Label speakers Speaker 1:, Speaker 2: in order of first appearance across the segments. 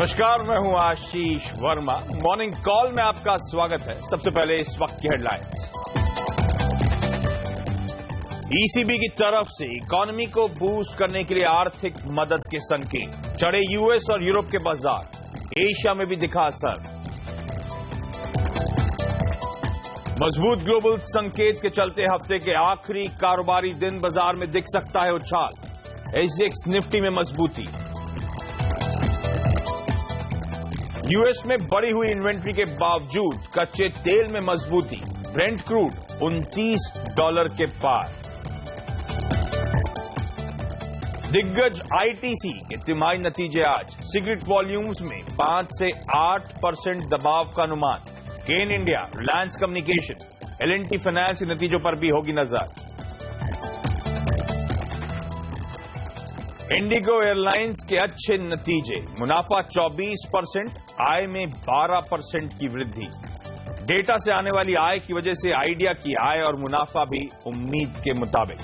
Speaker 1: नमस्कार, मैं हूं आशीष वर्मा। मॉर्निंग कॉल में आपका स्वागत है। सबसे पहले इस वक्त की हेडलाइंस। ईसीबी की तरफ से इकोनॉमी को बूस्ट करने के लिए आर्थिक मदद के संकेत। चढ़े यूएस और यूरोप के बाजार, एशिया में भी दिखा असर। मजबूत ग्लोबल संकेत के चलते हफ्ते के आखिरी कारोबारी दिन बाजार में दिख सकता है उछाल। एसजीएक्स निफ्टी में मजबूती। यूएस में बढ़ी हुई इन्वेंट्री के बावजूद कच्चे तेल में मजबूती। ब्रेंट क्रूड $29 के पार। दिग्गज आईटीसी के तिमाही नतीजे आज। सिगरेट वॉल्यूम्स में 5 से 8% दबाव का अनुमान। Cairn India, Reliance communication, L and T finance के नतीजों पर भी होगी नजर। इंडिगो एयरलाइंस के अच्छे नतीजे। मुनाफा 24%, आय में 12% की वृद्धि। डेटा से आने वाली आय की वजह से आइडिया की आय और मुनाफा भी उम्मीद के मुताबिक।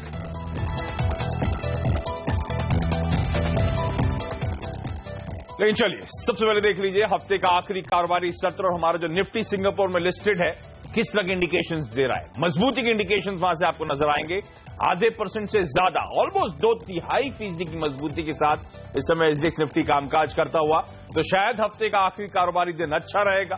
Speaker 1: लेकिन चलिए सबसे पहले देख लीजिए हफ्ते का आखिरी कारोबारी सत्र और हमारा जो निफ्टी सिंगापुर में लिस्टेड है किस तरह के इंडिकेशंस दे रहा है। मजबूती के इंडिकेशंस वहां से आपको नजर आएंगे। आधे % से ज्यादा, ऑलमोस्ट 2/3% की मजबूती के साथ इस समय एसजीएक्स निफ्टी कामकाज करता हुआ। तो शायद हफ्ते का आखिरी कारोबारी दिन अच्छा रहेगा।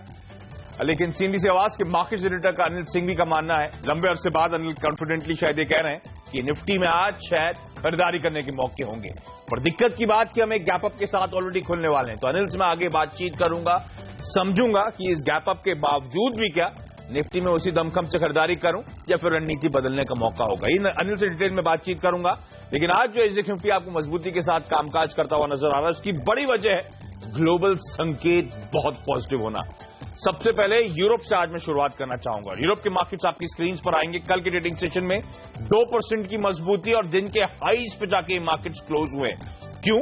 Speaker 1: लेकिन सीधी सी आवाज के मार्केट एडिटर का अनिल सिंघवी का मानना है, लंबे अरसे बाद अनिल कॉन्फिडेंटली शायद ये कह रहे हैं कि निफ्टी में आज शायद खरीदारी करने के मौके होंगे। पर दिक्कत की बात कि हम एक गैप अप के साथ ऑलरेडी खुलने वाले हैं। तो अनिल से मैं आगे बातचीत करूंगा, समझूंगा कि इस गैप अप के बावजूद भी क्या निफ्टी में उसी दमखम से खरीदारी करूं या फिर रणनीति बदलने का मौका होगा। इन अनिल से डिटेल में बातचीत करूंगा। लेकिन आज जो एसजीएक्स निफ्टी आपको मजबूती के साथ कामकाज करता हुआ नजर आ रहा है, उसकी बड़ी वजह है ग्लोबल संकेत बहुत पॉजिटिव होना। सबसे पहले यूरोप से आज मैं शुरुआत करना चाहूंगा। यूरोप के मार्केट्स आपकी स्क्रीन पर आएंगे। कल के ट्रेडिंग सेशन में 2% की मजबूती और दिन के हाईज पे जाके ये मार्केट्स क्लोज हुए। क्यों?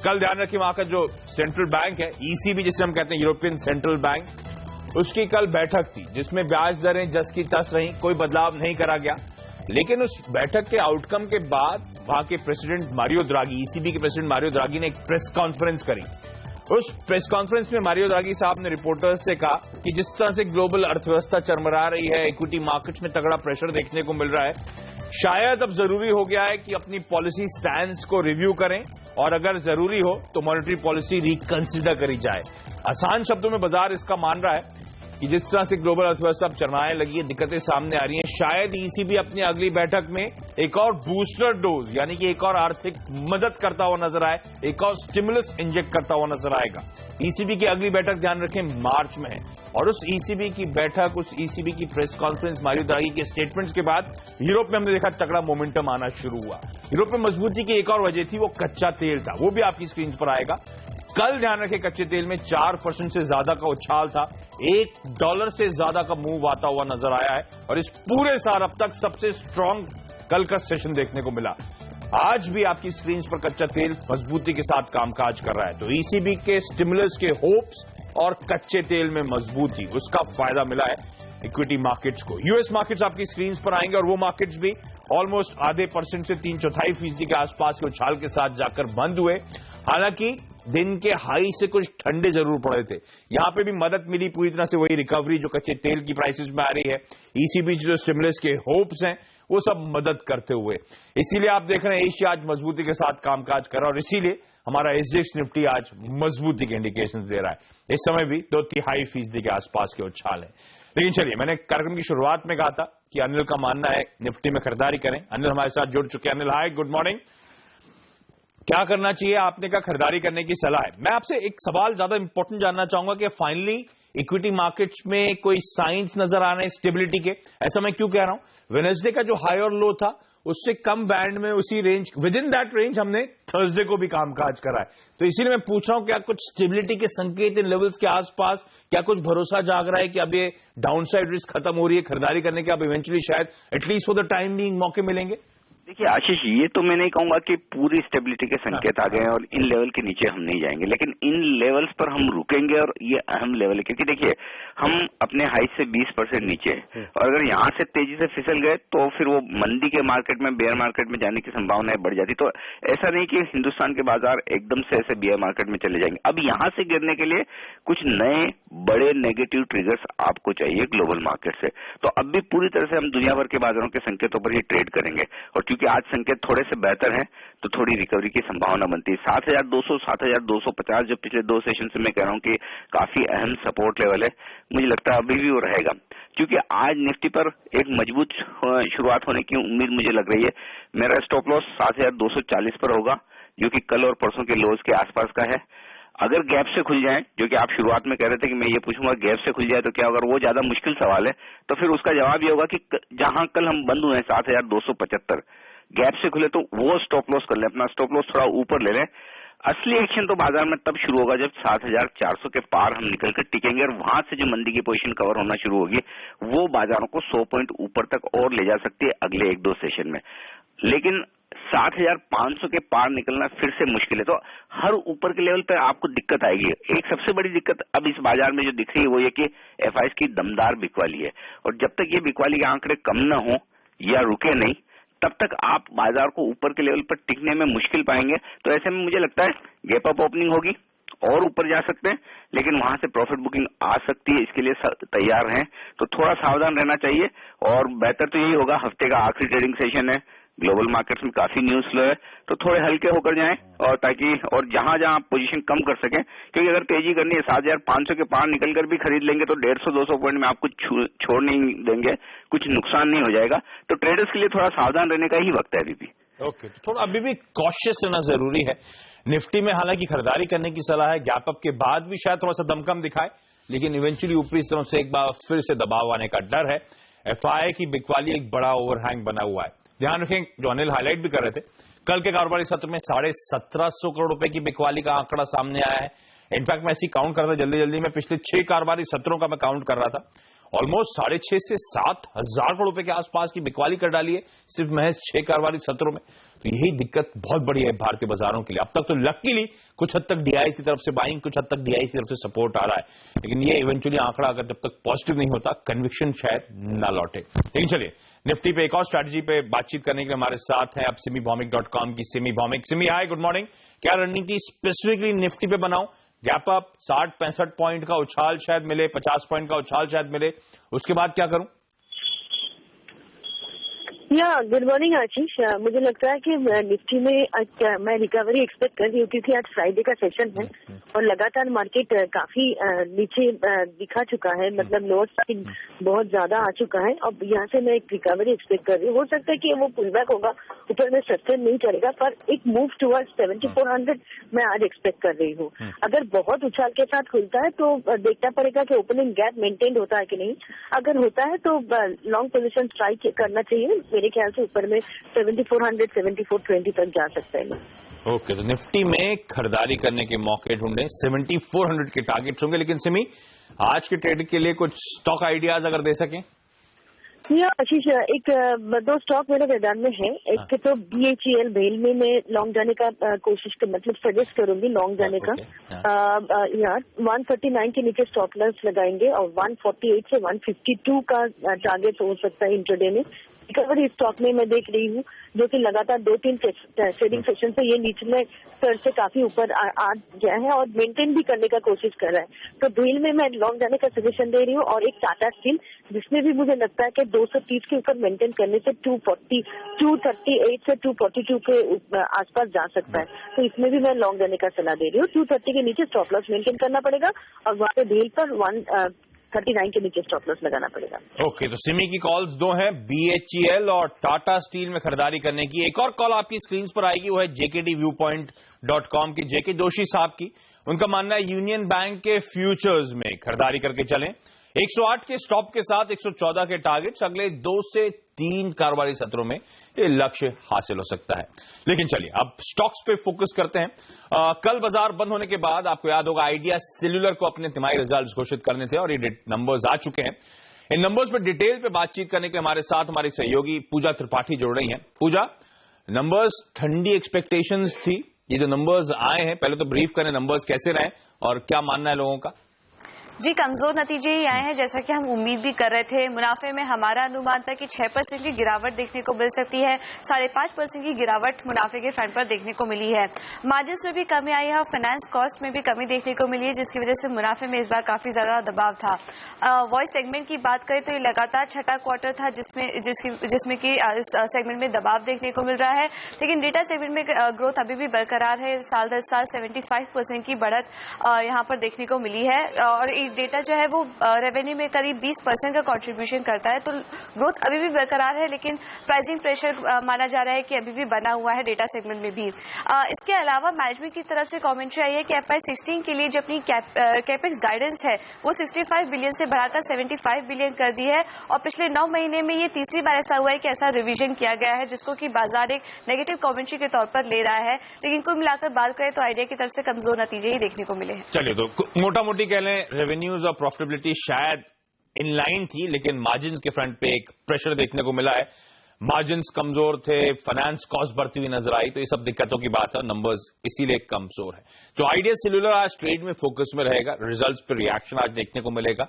Speaker 1: कल ध्यान रखिए, वहां का जो सेंट्रल बैंक है, ईसीबी जिसे हम कहते हैं, यूरोपियन सेंट्रल बैंक, उसकी कल बैठक थी जिसमें ब्याज दरें जस की तस रही, कोई बदलाव नहीं करा गया। लेकिन उस बैठक के आउटकम के बाद वहां के प्रेसिडेंट मारियो द्रागी, ईसीबी के प्रेसिडेंट मारियो द्रागी ने एक प्रेस कॉन्फ्रेंस करी। उस प्रेस कॉन्फ्रेंस में मारियो द्रागी साहब ने रिपोर्टर्स से कहा कि जिस तरह से ग्लोबल अर्थव्यवस्था चरमरा रही है, इक्विटी मार्केट्स में तगड़ा प्रेशर देखने को मिल रहा है, शायद अब जरूरी हो गया है कि अपनी पॉलिसी स्टैंड्स को रिव्यू करें और अगर जरूरी हो तो मॉनेटरी पॉलिसी रिकंसिडर करी जाए। आसान शब्दों में बाजार इसका मान रहा है कि जिस तरह से ग्लोबल अर्थव्यवस्था अब चरमाने लगी है, दिक्कतें सामने आ रही हैं, शायद ईसीबी अपनी अगली बैठक में एक और बूस्टर डोज यानी कि एक और आर्थिक मदद करता हुआ नजर आए, एक और स्टिमुलस इंजेक्ट करता हुआ नजर आएगा। ईसीबी की अगली बैठक ध्यान रखें मार्च में है और उस ईसीबी की बैठक, उस ईसीबी की प्रेस कॉन्फ्रेंस, मारियो द्रागी के स्टेटमेंट्स के बाद यूरोप में हमने देखा तगड़ा मोमेंटम आना शुरू हुआ। यूरोप में मजबूती की एक और वजह थी, वो कच्चा तेल था, वो भी आपकी स्क्रीन पर आएगा। कल ध्यान रखें कच्चे तेल में 4% से ज्यादा का उछाल था, $1 से ज्यादा का मूव आता हुआ नजर आया है और इस पूरे साल अब तक सबसे स्ट्रांग कल का सेशन देखने को मिला। आज भी आपकी स्क्रीन पर कच्चा तेल मजबूती के साथ कामकाज कर रहा है। तो ईसीबी के स्टिमुलस के होप्स और कच्चे तेल में मजबूती, उसका फायदा मिला है इक्विटी मार्केट्स को। यूएस मार्केट्स आपकी स्क्रीन पर आएंगे और वो मार्केट्स भी ऑलमोस्ट आधे % से 3/4% के आसपास के उछाल के साथ जाकर बंद हुए। हालांकि दिन के हाई से कुछ ठंडे जरूर पड़े थे। यहां पे भी मदद मिली पूरी तरह से वही रिकवरी जो कच्चे तेल की प्राइसेस में आ रही है। ईसीबी जो स्टिमुलस के होप्स हैं वो सब मदद करते हुए, इसीलिए आप देख रहे हैं एशिया आज मजबूती के साथ कामकाज कर रहा है और इसीलिए हमारा एसजीएक्स निफ्टी आज मजबूती के इंडिकेशंस दे रहा है। इस समय भी 2/3% के आसपास के उछाल है। लेकिन चलिए, मैंने कार्यक्रम की शुरुआत में कहा था कि अनिल का मानना है निफ्टी में खरीदारी करें। अनिल हमारे साथ जुड़ चुके हैं। अनिल, हाय, गुड मॉर्निंग। क्या करना चाहिए? आपने कहा खरीदारी करने की सलाह है। मैं आपसे एक सवाल ज्यादा इंपॉर्टेंट जानना चाहूंगा कि फाइनली इक्विटी मार्केट्स में कोई साइंस नजर आ रहे हैं स्टेबिलिटी के। ऐसा मैं क्यों कह रहा हूं? वेडनेसडे का जो हाई और लो था उससे कम बैंड में, उसी range, with in that range हमने थर्सडे को भी कामकाज करा है। तो इसीलिए मैं पूछ रहा हूं क्या कुछ स्टेबिलिटी के संकेत इन लेवल्स के आसपास, क्या कुछ भरोसा जाग रहा है कि अब ये डाउनसाइड रिस्क खत्म हो रही है, खरीदारी करने के अब इवेंचुअली शायद at least for the time being मौके मिलेंगे?
Speaker 2: देखिए आशीष, ये तो मैं नहीं कहूंगा कि पूरी स्टेबिलिटी के संकेत आ गए हैं और इन लेवल के नीचे हम नहीं जाएंगे, लेकिन इन लेवल्स पर हम रुकेंगे और ये अहम लेवल है, क्योंकि देखिए हम अपने हाइट से 20% नीचे हैं और अगर यहाँ से तेजी से फिसल गए तो फिर वो मंदी के मार्केट में, बेयर मार्केट में जाने की संभावनाएं बढ़ जाती। तो ऐसा नहीं कि हिंदुस्तान के बाजार एकदम से ऐसे बेयर मार्केट में चले जाएंगे। अब यहाँ से गिरने के लिए कुछ नए बड़े नेगेटिव ट्रिगर्स आपको चाहिए ग्लोबल मार्केट से। तो अब भी पूरी तरह से हम दुनिया भर के बाजारों के संकेतों पर ही ट्रेड करेंगे और क्योंकि आज संकेत थोड़े से बेहतर हैं तो थोड़ी रिकवरी की संभावना बनती है। 7,200, 7,250 जो पिछले 2 सेशन से मैं कह रहा हूं कि काफी अहम सपोर्ट लेवल है, मुझे लगता है अभी भी वो रहेगा, क्योंकि आज निफ्टी पर एक मजबूत शुरुआत होने की उम्मीद मुझे लग रही है। मेरा स्टॉप लॉस 7,240 पर होगा, जो कि कल और परसों के लोज के आसपास का है। अगर गैप से खुल जाए, जो कि आप शुरुआत में कह रहे थे कि मैं ये पूछूंगा गैप से खुल जाए तो क्या, अगर वो ज्यादा मुश्किल सवाल है तो फिर उसका जवाब ये होगा कि जहां कल हम बंद हुए हैं 7,275, गैप से खुले तो वो स्टॉप लॉस कर लें, अपना स्टॉप लॉस थोड़ा ऊपर ले लें। असली एक्शन तो बाजार में तब शुरू होगा जब 7,400 के पार हम निकलकर टिकेंगे और वहां से जो मंदी की पोजीशन कवर होना शुरू होगी वो बाजारों को 100 पॉइंट ऊपर तक और ले जा सकती है अगले 1-2 सेशन में। लेकिन 7,500 के पार निकलना फिर से मुश्किल है, तो हर ऊपर के लेवल पर आपको दिक्कत आएगी। एक सबसे बड़ी दिक्कत अब इस बाजार में जो दिख रही है वो ये कि एफआईएस की दमदार बिकवाली है और जब तक ये बिकवाली के आंकड़े कम न हो या रुके नहीं तब तक आप बाजार को ऊपर के लेवल पर टिकने में मुश्किल पाएंगे। तो ऐसे में मुझे लगता है गैप अप ओपनिंग होगी और ऊपर जा सकते हैं, लेकिन वहां से प्रॉफिट बुकिंग आ सकती है, इसके लिए तैयार हैं तो थोड़ा सावधान रहना चाहिए। और बेहतर तो यही होगा, हफ्ते का आखिरी ट्रेडिंग सेशन है, ग्लोबल मार्केट्स में काफी न्यूज फ्लो है, तो थोड़े हल्के होकर जाएं और ताकि और जहां जहां आप पोजीशन कम कर सकें, क्योंकि अगर तेजी करनी है 7,500 के पार निकलकर भी खरीद लेंगे तो 150-200 पॉइंट में आपको छोड़ नहीं देंगे, कुछ नुकसान नहीं हो जाएगा। तो ट्रेडर्स के लिए थोड़ा सावधान रहने का ही वक्त है अभी भी।
Speaker 1: ओके, तो थोड़ा अभी भी कॉशियस रहना जरूरी है। निफ्टी में हालांकि खरीदारी करने की सलाह है, गैप अप के बाद भी शायद थोड़ा सा दमकम दिखाए, लेकिन इवेंचुअली ऊपरी तरफ से एक बार फिर से दबाव आने का डर है। एफआई की बिकवाली एक बड़ा ओवरहैंग बना हुआ है। ध्यान रखें, जो अनिल हाईलाइट भी कर रहे थे, कल के कारोबारी सत्र में 1750 करोड़ रुपए की बिकवाली का आंकड़ा सामने आया है। इनफैक्ट मैं ऐसी काउंट कर रहा था जल्दी में, पिछले 6 कारोबारी सत्रों का मैं काउंट कर रहा था, ऑलमोस्ट 6,500 से 7,000 करोड़ रुपए के आसपास की बिकवाली कर डाली है सिर्फ महज 6 कारोबारी सत्रों में। तो यही दिक्कत बहुत बड़ी है भारतीय बाजारों के लिए। अब तक तो लकीली कुछ हद तक डीआईज की तरफ से बाइंग, कुछ हद तक डीआईज की तरफ से सपोर्ट आ रहा है, लेकिन ये इवेंचुअली आंकड़ा अगर जब तक पॉजिटिव नहीं होता कन्विक्शन शायद न लौटे। लेकिन चलिए, निफ्टी पे एक और स्ट्रैटेजी पे बातचीत करने के लिए हमारे साथ हैं अब SimiBhowmic.com की सिमी भौमिक। सिमी, हाय, गुड मॉर्निंग। क्या रणनीति स्पेसिफिकली निफ्टी पे बनाऊं? गैप अप 60-65 पॉइंट का उछाल शायद मिले, 50 पॉइंट का उछाल शायद मिले, उसके बाद क्या करूं?
Speaker 3: गुड मॉर्निंग आशीष। मुझे लगता है कि निफ्टी में मैं रिकवरी एक्सपेक्ट कर रही हूँ, क्योंकि आज फ्राइडे का सेशन है और लगातार मार्केट काफी नीचे दिखा चुका है, मतलब लोअर साइड बहुत ज्यादा आ चुका है। अब यहाँ से मैं एक रिकवरी एक्सपेक्ट कर रही हूँ। हो सकता है कि वो पुल बैक होगा, ऊपर में सस्टेन नहीं चलेगा, पर एक मूव टुवर्ड्स 7400 मैं आज एक्सपेक्ट कर रही हूँ। अगर बहुत उछाल के साथ खुलता है तो देखना पड़ेगा कि ओपनिंग गैप मेंटेन होता है कि नहीं। अगर होता है तो लॉन्ग पोजीशन स्ट्राइक करना चाहिए। मेरे ख्याल से ऊपर में 7400, 7420 तक जा सकता है।
Speaker 1: ओके, तो निफ्टी में खरीदारी करने के मौके ढूंढे, 7400 के टारगेट होंगे। लेकिन सिमी, आज के ट्रेड के लिए कुछ स्टॉक आइडियाज अगर दे सकें?
Speaker 3: आशीष, एक 2 स्टॉक मेरे मैदान में है। एक तो BHEL भेल में मैं लॉन्ग जाने का कोशिश मतलब सजेस्ट करूंगी लॉन्ग जाने का। 139 के नीचे स्टॉप लॉस लगाएंगे और 148 से 152 का टारगेट हो सकता है इंट्राडे में। रिकवरी स्टॉक में मैं देख रही हूँ, जो कि लगातार 2-3 ट्रेडिंग सेशन से ये निचले स्तर से काफी ऊपर आ गया है और मेंटेन भी करने का कोशिश कर रहा है। तो भेल में मैं लॉन्ग जाने का सजेशन दे रही हूँ और एक टाटा स्टील, जिसमें भी मुझे लगता है कि 230 के ऊपर मेंटेन करने से 238 से 242 के आसपास जा सकता है। तो इसमें भी मैं लॉन्ग जाने का सलाह दे रही हूँ। 230 के नीचे स्टॉप लॉस मेंटेन करना पड़ेगा और वहाँ पे भेल पर 139 के नीचे स्टॉप लॉस लगाना पड़ेगा।
Speaker 1: ओके, तो सिमी की कॉल्स 2 हैं, BHEL और टाटा स्टील में खरीदारी करने की। एक और कॉल आपकी स्क्रीन पर आएगी, वो है JKDViewpoint.com की JK जोशी साहब की। उनका मानना है यूनियन बैंक के फ्यूचर्स में खरीदारी करके चलें। 108 के स्टॉप के साथ 114 के टारगेट्स अगले 2 से 3 कारोबारी सत्रों में ये लक्ष्य हासिल हो सकता है। लेकिन चलिए अब स्टॉक्स पे फोकस करते हैं। कल बाजार बंद होने के बाद आपको याद होगा आइडिया सेल्यूलर को अपने तिमाही रिजल्ट्स घोषित करने थे और ये नंबर्स आ चुके हैं। इन नंबर्स पे डिटेल पे बातचीत करने के हमारे साथ हमारी सहयोगी पूजा त्रिपाठी जुड़ रही हैं। पूजा, नंबर्स ठंडी एक्सपेक्टेशंस थी, ये जो नंबर्स आए हैं, पहले तो ब्रीफ करें नंबर्स कैसे रहे और क्या मानना है लोगों का।
Speaker 4: जी, कमजोर नतीजे ही आए हैं, जैसा कि हम उम्मीद भी कर रहे थे। मुनाफे में हमारा अनुमान था कि 6% की गिरावट देखने को मिल सकती है, 5.5% की गिरावट मुनाफे के फ्रंट पर देखने को मिली है। मार्जिन्स में भी कमी आई है और फाइनेंस कॉस्ट में भी कमी देखने को मिली है, जिसकी वजह से मुनाफे में इस बार काफी ज्यादा दबाव था। वॉइस सेगमेंट की बात करें तो ये लगातार छठा क्वार्टर था जिसमें कि इस सेगमेंट में दबाव देखने को मिल रहा है, लेकिन डेटा सेगमेंट में ग्रोथ अभी भी बरकरार है। साल दर साल 75% की बढ़त यहाँ पर देखने को मिली है और डेटा जो है वो रेवेन्यू में करीब 20% का कंट्रीब्यूशन करता है, तो ग्रोथ अभी भी बरकरार है, लेकिन प्राइसिंग प्रेशर माना जा रहा है कि अभी भी बना हुआ है डेटा सेगमेंट में भी। इसके अलावा मैनेजमेंट की तरफ से कमेंट्री आई है कि FY16 के लिए जो अपनी कैपेक्स गाइडेंस है वो 65 बिलियन से बढ़ाकर 75 बिलियन कर दी है और पिछले 9 महीने में ये तीसरी बार ऐसा हुआ है कि ऐसा रिवीजन किया गया है, जिसको कि बाजार एक नेगेटिव कमेंट्री के तौर पर ले रहा है। लेकिन कुल मिलाकर बात करें तो आइडिया की तरफ से कमजोर नतीजे ही देखने को मिले हैं।
Speaker 1: चलिए, तो मोटा मोटी कह लें रेवेन्यूज और प्रॉफिटेबिलिटी शायद इन लाइन थी, लेकिन मार्जिन के फ्रंट पे एक प्रेशर देखने को मिला है। मार्जिन्स कमजोर थे, फाइनेंस कॉस्ट बढ़ती हुई नजर आई, तो ये सब दिक्कतों की बात है, नंबर्स इसीलिए कमजोर है। तो आइडिया सेल्यूलर आज ट्रेड में फोकस में रहेगा, रिजल्ट्स पे रिएक्शन आज देखने को मिलेगा,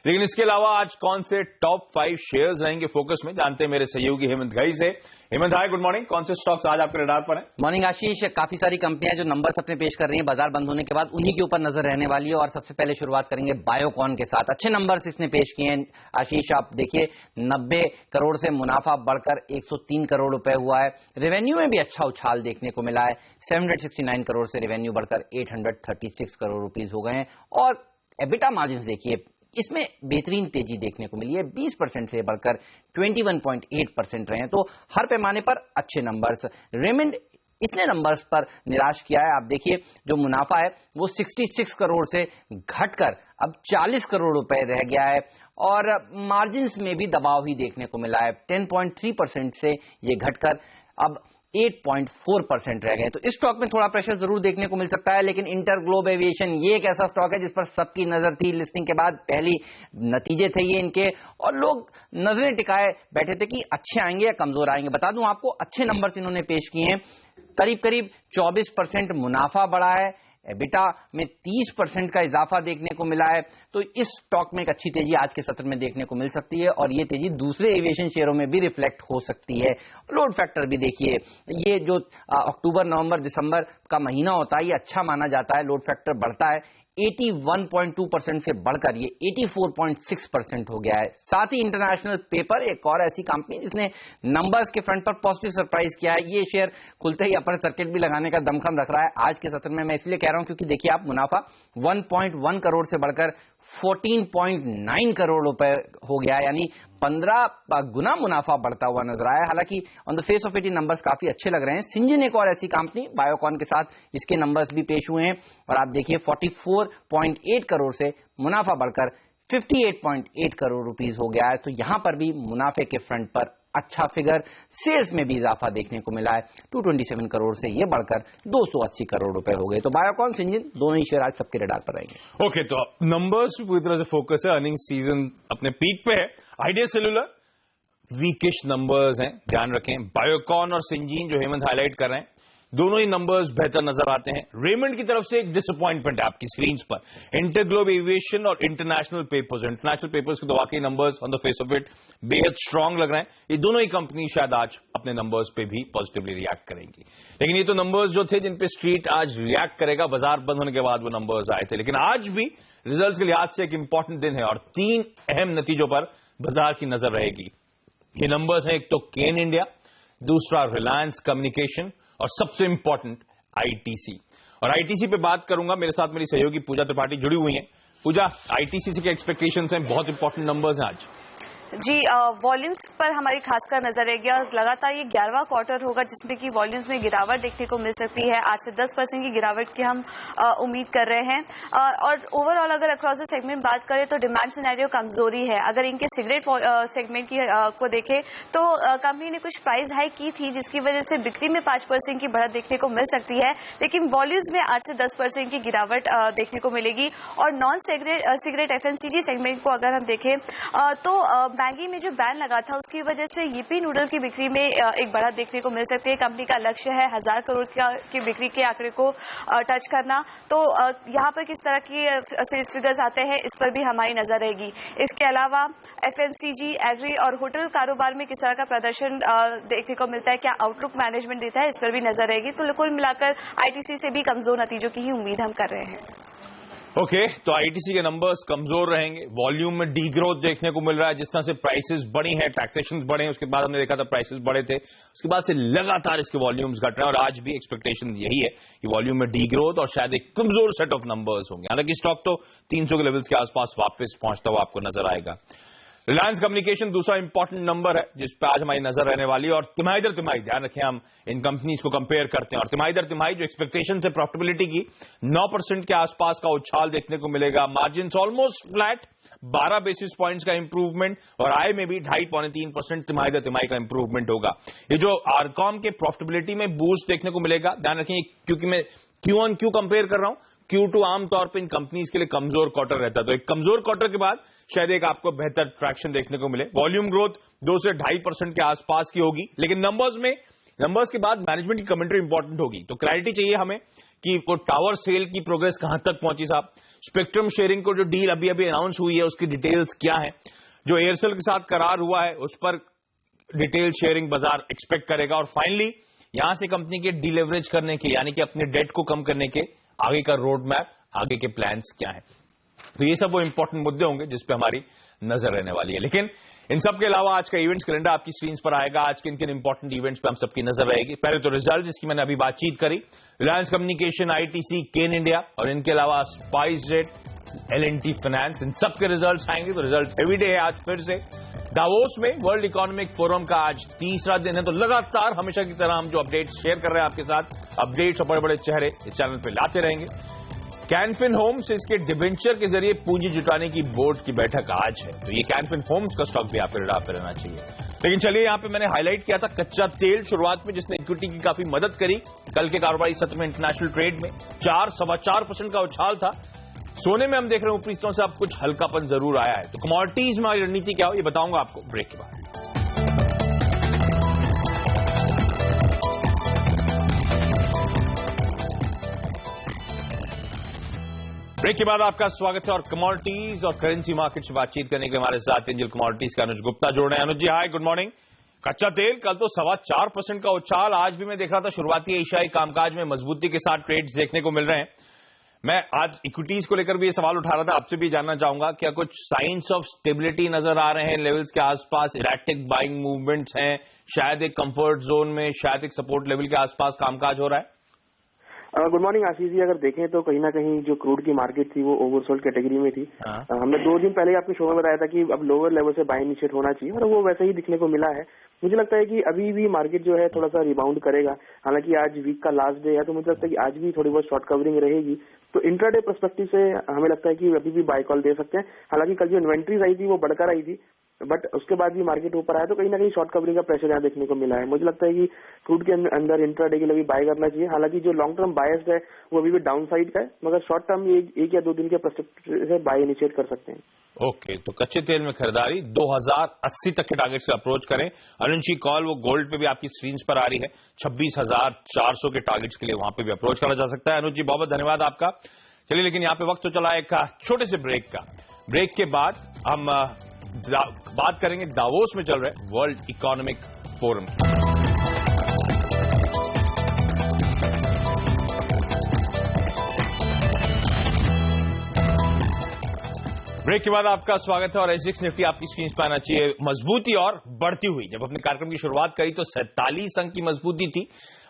Speaker 1: लेकिन इसके अलावा आज कौन से टॉप 5 शेयर्स रहेंगे फोकस में, जानते हैं मेरे सहयोगी हेमंत घई से। हेमंत, हाय, गुड मॉर्निंग। कौन से स्टॉक्स आज आपके रडार पर हैं?
Speaker 5: मॉर्निंग आशीष। काफी सारी कंपनियां जो नंबर्स अपने पेश कर रही हैं बाजार बंद होने के बाद, उन्हीं के ऊपर नजर रहने वाली है और सबसे पहले शुरुआत करेंगे बायोकॉन के साथ। अच्छे नंबर्स इसने पेश किए हैं आशीष, आप देखिए 90 करोड़ से मुनाफा बढ़कर 103 करोड़ रुपए हुआ है। रेवेन्यू में भी अच्छा उछाल देखने को मिला है, 769 करोड़ से रेवेन्यू बढ़कर 836 करोड़ रुपीज हो गए हैं और एबिटा मार्जिन देखिए इसमें बेहतरीन तेजी देखने को मिली है, 20% से बढ़कर 21.8% रहे हैं, तो हर पैमाने पर अच्छे नंबर्स। रेमंड इसने नंबर्स पर निराश किया है। आप देखिए जो मुनाफा है वो 66 करोड़ से घटकर अब 40 करोड़ रुपए रह गया है और मार्जिन्स में भी दबाव ही देखने को मिला है, 10.3% से ये घटकर अब 8.4% रह गए। तो इस स्टॉक में थोड़ा प्रेशर जरूर देखने को मिल सकता है, लेकिन इंटरग्लोब एविएशन ये एक ऐसा स्टॉक है जिस पर सबकी नजर थी लिस्टिंग के बाद, पहली नतीजे थे ये इनके और लोग नजरें टिकाए बैठे थे कि अच्छे आएंगे या कमजोर आएंगे। बता दूं आपको अच्छे नंबर्स इन्होंने पेश किए हैं, करीब 24% मुनाफा बढ़ा है, एबिटा में 30% का इजाफा देखने को मिला है, तो इस स्टॉक में एक अच्छी तेजी आज के सत्र में देखने को मिल सकती है और ये तेजी दूसरे एविएशन शेयरों में भी रिफ्लेक्ट हो सकती है। लोड फैक्टर भी देखिए, ये जो अक्टूबर, नवंबर, दिसंबर का महीना होता है ये अच्छा माना जाता है, लोड फैक्टर बढ़ता है, 81.2% से बढ़कर ये 84.6% हो गया है। साथ ही इंटरनेशनल पेपर एक और ऐसी कंपनी जिसने नंबर्स के फ्रंट पर पॉजिटिव सरप्राइज किया है, ये शेयर खुलते ही अपर सर्किट भी लगाने का दमखम रख रहा है आज के सत्र में। मैं इसलिए कह रहा हूं क्योंकि देखिए आप मुनाफा 1.1 करोड़ से बढ़कर 14.9 करोड़ रुपए हो गया, यानी 15 गुना मुनाफा बढ़ता हुआ नजर आया। हालांकि on the face of it numbers काफी अच्छे लग रहे हैं। सिंजन एक और ऐसी कंपनी बायोकॉन के साथ इसके नंबर्स भी पेश हुए हैं और आप देखिए 44.8 करोड़ से मुनाफा बढ़कर 58.8 करोड़ रुपीस हो गया है, तो यहां पर भी मुनाफे के फ्रंट पर अच्छा फिगर, सेल्स में भी इजाफा देखने को मिला है, 227 करोड़ से ये बढ़कर 280 करोड़ रुपए हो गए। तो बायोकॉन, सिंजन दोनों ही शेयर आज सबके रडार पर रहेंगे।
Speaker 1: ओके, तो नंबर्स भी पूरी तरह से फोकस है, अर्निंग सीजन अपने पीक पे है। आइडिया सेल्यूलर वीकिश नंबर्स हैं, ध्यान रखें। बायोकॉन और सिंजीन जो हेमंत हाईलाइट कर रहे हैं, दोनों ही नंबर्स बेहतर नजर आते हैं। रेमंड की तरफ से एक डिसअपॉइंटमेंट है आपकी स्क्रीन पर, इंटरग्लोब एविएशन और इंटरनेशनल पेपर्स के तो वाकई numbers on the face of it बेहद स्ट्रांग लग रहे हैं। ये दोनों ही कंपनी शायद आज अपने नंबर्स पे भी पॉजिटिवली रिएक्ट करेंगी, लेकिन ये तो नंबर्स जो थे जिन पे स्ट्रीट आज रिएक्ट करेगा, बाजार बंद होने के बाद वो नंबर्स आए थे, लेकिन आज भी रिजल्ट्स के लिहाज से एक इंपॉर्टेंट दिन है और 3 अहम नतीजों पर बाजार की नजर रहेगी। ये नंबर्स हैं, एक तो केन इंडिया, दूसरा रिलायंस कम्युनिकेशन और सबसे इंपॉर्टेंट आईटीसी। और आईटीसी पे बात करूंगा, मेरे साथ मेरी सहयोगी पूजा त्रिपाठी जुड़ी हुई हैं। पूजा, आईटीसी से क्या एक्सपेक्टेशंस हैं? बहुत इंपॉर्टेंट नंबर्स हैं आज।
Speaker 4: जी, वॉल्यूम्स पर हमारी खासकर नजर रहेगी और लगातार ये 11वां क्वार्टर होगा जिसमें कि वॉल्यूम्स में गिरावट देखने को मिल सकती है। 8 से 10% की गिरावट की हम उम्मीद कर रहे हैं और ओवरऑल अगर अक्रॉस द सेगमेंट बात करें तो डिमांड सिनेरियो कमजोरी है। अगर इनके सिगरेट सेगमेंट की को देखें तो कंपनी ने कुछ प्राइस हाइक की थी जिसकी वजह से बिक्री में 5% की बढ़त देखने को मिल सकती है, लेकिन वॉल्यूम्स में 8 से 10% की गिरावट देखने को मिलेगी। और नॉन सिगरेट FMCG सेगमेंट को अगर हम देखें तो मैगी में जो बैन लगा था उसकी वजह से यिप्पी नूडल की बिक्री में एक बढ़त देखने को मिल सकती है। कंपनी का लक्ष्य है 1000 करोड़ की बिक्री के आंकड़े को टच करना। तो यहाँ पर किस तरह की सेल्स फिगर्स आते हैं इस पर भी हमारी नजर रहेगी। इसके अलावा FMCG, एग्री और होटल कारोबार में किस तरह का प्रदर्शन देखने को मिलता है, क्या आउटलुक मैनेजमेंट देता है, इस पर भी नजर रहेगी। तो कुल मिलाकर ITC से भी कमजोर नतीजों की ही उम्मीद हम कर रहे हैं।
Speaker 1: ओके, तो ITC के नंबर्स कमजोर रहेंगे। वॉल्यूम में डी ग्रोथ देखने को मिल रहा है। जिस तरह से प्राइसेस बढ़ी हैं, टैक्सेशन बढ़े हैं, उसके बाद हमने देखा था प्राइसेस बढ़े थे, उसके बाद से लगातार इसके वॉल्यूम्स घट रहे हैं और आज भी एक्सपेक्टेशन यही है कि वॉल्यूम में डी ग्रोथ और शायद एक कमजोर सेट ऑफ नंबर्स होंगे। हालांकि स्टॉक तो 300 के लेवल्स के आसपास वापस पहुंचता हुआ आपको नजर आएगा। रिलायंस कम्युनिकेशन दूसरा इंपॉर्टेंट नंबर है जिस पे आज हमारी नजर रहने वाली है और तिमाही दर तिमाही ध्यान रखें, हम इन कंपनीज को कंपेयर करते हैं और तिमाही दर तिमाही जो एक्सपेक्टेशन से प्रॉफिटेबिलिटी की 9% के आसपास का उछाल देखने को मिलेगा। Margin almost flat, 12 basis points का इंप्रूवमेंट और आय में भी 2.5-3% तिमाही दर तिमाही का इंप्रूवमेंट होगा। ये जो आरकॉम के प्रॉफिटेबिलिटी में बूस्ट देखने को मिलेगा, ध्यान रखें क्योंकि मैं क्यू ऑन क्यू कंपेयर कर रहा हूं। Q2 आमतौर पर इन कंपनीज के लिए कमजोर क्वार्टर रहता है, तो एक कमजोर क्वार्टर के बाद शायद एक आपको बेहतर ट्रैक्शन देखने को मिले। वॉल्यूम ग्रोथ 2 से 2.5% के आसपास की होगी, लेकिन नंबर्स के बाद मैनेजमेंट की कमेंट्री इंपॉर्टेंट होगी। तो क्लैरिटी चाहिए हमें कि वो टावर सेल की प्रोग्रेस कहां तक पहुंची साहब, स्पेक्ट्रम शेयरिंग को जो डील अभी अनाउंस हुई है उसकी डिटेल्स क्या है, जो एयरसेल के साथ करार हुआ है उस पर डिटेल शेयरिंग बाजार एक्सपेक्ट करेगा और फाइनली यहां से कंपनी के डीलेवरेज करने के यानी कि अपने डेट को कम करने के आगे का रोड मैप, आगे के प्लान्स क्या है। तो ये सब वो इंपॉर्टेंट मुद्दे होंगे जिस पे हमारी नजर रहने वाली है। लेकिन इन सब के अलावा आज का इवेंट्स कैलेंडर आपकी स्क्रीन पर आएगा। आज के किन इंपॉर्टेंट इवेंट्स पे हम सबकी नजर रहेगी। पहले तो रिजल्ट जिसकी मैंने अभी बातचीत करी, रिलायंस कम्युनिकेशन, ITC, केन इंडिया और इनके अलावा स्पाइसजेट, L&T फाइनेंस, इन सब के रिजल्ट आएंगे। तो रिजल्ट एवरी डे है आज फिर से। दावोस में वर्ल्ड इकोनॉमिक फोरम का आज तीसरा दिन है, तो लगातार हमेशा की तरह हम जो अपडेट्स शेयर कर रहे हैं आपके साथ, अपडेट्स और बड़े बड़े चेहरे इस चैनल पे लाते रहेंगे। कैनफिन होम्स इसके डिबेंचर के जरिए पूंजी जुटाने की बोर्ड की बैठक आज है, तो ये कैनफिन होम्स का स्टॉक भी आपके रडार पर रहना चाहिए। लेकिन चलिए यहां पे मैंने हाईलाइट किया था कच्चा तेल शुरुआत में, जिसने इक्विटी की काफी मदद करी। कल के कारोबारी सत्र में इंटरनेशनल ट्रेड में 4-4.25% का उछाल था। सोने में हम देख रहे हैं ऊपरी हिस्सों से अब कुछ हल्कापन जरूर आया है। तो कमोडिटीज में रणनीति क्या हो ये बताऊंगा आपको ब्रेक के बाद। ब्रेक के बाद आपका स्वागत है और कमोडिटीज और करेंसी मार्केट से बातचीत करने के हमारे साथ एंजल कमोडिटीज का अनुज गुप्ता जोड़ रहे हैं। अनुज जी हाय, गुड मॉर्निंग। कच्चा तेल कल तो 4.25% का उछाल, आज भी मैं देख रहा था शुरुआती एशियाई कामकाज में मजबूती के साथ ट्रेड्स देखने को मिल रहे हैं। मैं आज इक्विटीज को लेकर भी ये सवाल उठा रहा था, आपसे भी जानना चाहूंगा क्या कुछ साइंस ऑफ स्टेबिलिटी नजर आ रहे हैं लेवल्स के आसपास, इरेक्टिक बाइंग मूवमेंट्स हैं, शायद एक कंफर्ट जोन में, शायद एक सपोर्ट लेवल के आसपास कामकाज हो रहा है?
Speaker 6: Good morning Ashish ji. अगर देखें तो कहीं ना कहीं जो क्रूड की मार्केट थी वो ओवरसोल्ड कैटेगरी में थी। हमने 2 दिन पहले आपके शो में बताया था कि अब लोअर लेवल से बाय इनिशिएट होना चाहिए और वो वैसे ही दिखने को मिला है। मुझे लगता है कि अभी भी मार्केट जो है थोड़ा सा रिबाउंड करेगा। हालांकि आज वीक का लास्ट डे है, तो मुझे लगता है कि आज भी थोड़ी बहुत शॉर्ट कवरिंग रहेगी। तो इंट्राडे पर्सपेक्टिव से हमें लगता है कि अभी भी बाय कॉल दे सकते हैं। हालांकि कल जो इन्वेंट्रीज आई थी वो बढ़कर आई थी, बट उसके बाद भी मार्केट ऊपर आया, तो कहीं ना कहीं शॉर्ट कवरिंग का प्रेशर यहाँ देखने को मिला है। मुझे लगता है कि क्रूड के अंदर इंट्राडे के लिए भी बाय करना चाहिए। हालांकि जो लॉन्ग टर्म बायस है वो अभी भी डाउन साइड का है, मगर शॉर्ट टर्म एक या 2 दिन के पर्सपेक्टिव से बाय इनिशिएट कर सकते हैं।
Speaker 1: ओके, तो कच्चे तेल में खरीदारी 2080 तक के टारगेट से अप्रोच करें। अनुज जी कॉल वो गोल्ड पे भी आपकी स्क्रीन पर आ रही है, 26,400 के टारगेट्स के लिए वहां पे भी अप्रोच करा जा सकता है। अनुज जी बहुत बहुत धन्यवाद आपका। चलिए, लेकिन यहाँ पे वक्त तो चला एक छोटे से ब्रेक का। ब्रेक के बाद हम बात करेंगे दावोस में चल रहे वर्ल्ड इकोनॉमिक फोरम की। ब्रेक के बाद आपका स्वागत है और एसजीएक्स निफ्टी आपकी स्क्रीन पर आना चाहिए मजबूती और बढ़ती हुई। जब अपने कार्यक्रम की शुरुआत करी तो 47 अंक की मजबूती थी,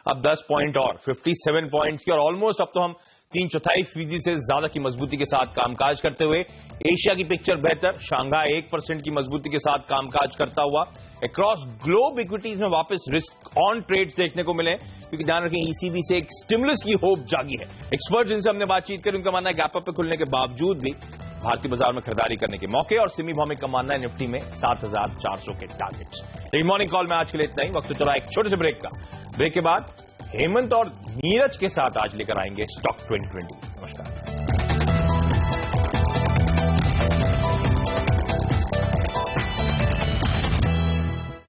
Speaker 1: अब 10 पॉइंट और 57 पॉइंट्स की और ऑलमोस्ट अब तो हम 3/4% से ज्यादा की मजबूती के साथ कामकाज करते हुए। एशिया की पिक्चर बेहतर, शांघाई 1% की मजबूती के साथ कामकाज करता हुआ। अक्रॉस ग्लोब इक्विटीज में वापस रिस्क ऑन ट्रेड्स देखने को मिले, क्योंकि ध्यान रखें ECB से एक स्टिमुलस की होप जागी है। एक्सपर्ट जिनसे हमने बातचीत करी उनका मानना है गैप अप पे खुलने के बावजूद भी भारतीय बाजार में खरीदारी करने के मौके और सिमी भौमिक का मानना है निफ्टी में 7,400 के टारगेट्स। लेकिन मॉर्निंग कॉल में आज के लिए इतना ही। वक्त चला एक छोटे से ब्रेक का। ब्रेक के बाद हेमंत और नीरज के साथ आज लेकर आएंगे स्टॉक 2020।